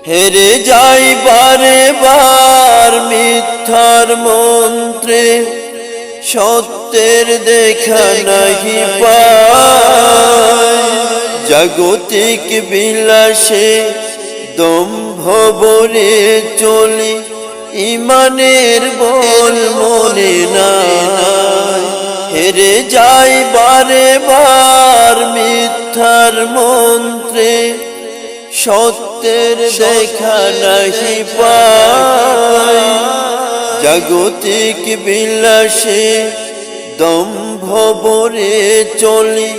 হেরে যাই বারে বার মিথ্যার মন্ত্রে, সত্যের দেখা নাহি পাই। জাগতিক বিলাসে দম্ভ বলে চলি, ইমানের বল মনে নাই। হেরে যাই বারে বার মিথ্যার মন্ত্রে, সত্যের দেখা নাহি পাই। জাগতিক বিলাসে দম্ভ বলে চলি,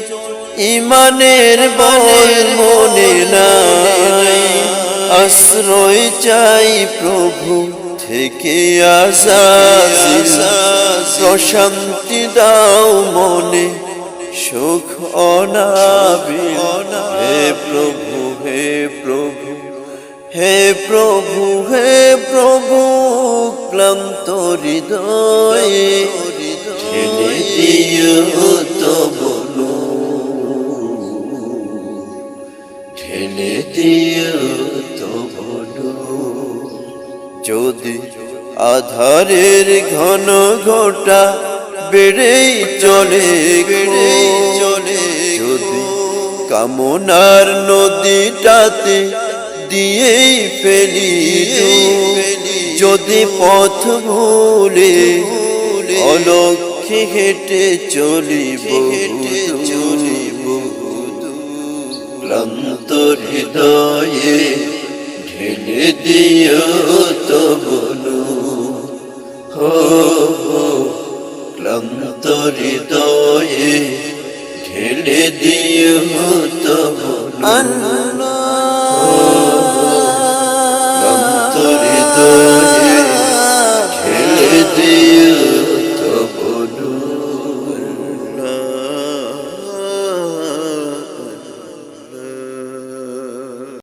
ইমানের বল মনে নাই। আশ্রয় চাই প্রভু থেকে আজাজিল, প্রশান্তি দাও মনে সুখ অনাবিল। হে প্রভু, হে প্রভু, হে প্রভু, হে প্রভু, ক্লান্ত হৃদয়ে ঠেলে দিও তবু, ঠেলে দিও তবু। যদি আধারের ঘন ঘটা বেড়েই চলে, যদি কামনার নদীটাতে দিয়েই ফেলি, যদি পথ ভুলে অলক্ষ্যে হেঁটে চলি ক্লান্ত হৃদয়ে ঢেলে দিও তবু। ক্লান্ত হৃদয়ে ঢেলে দিও তবু।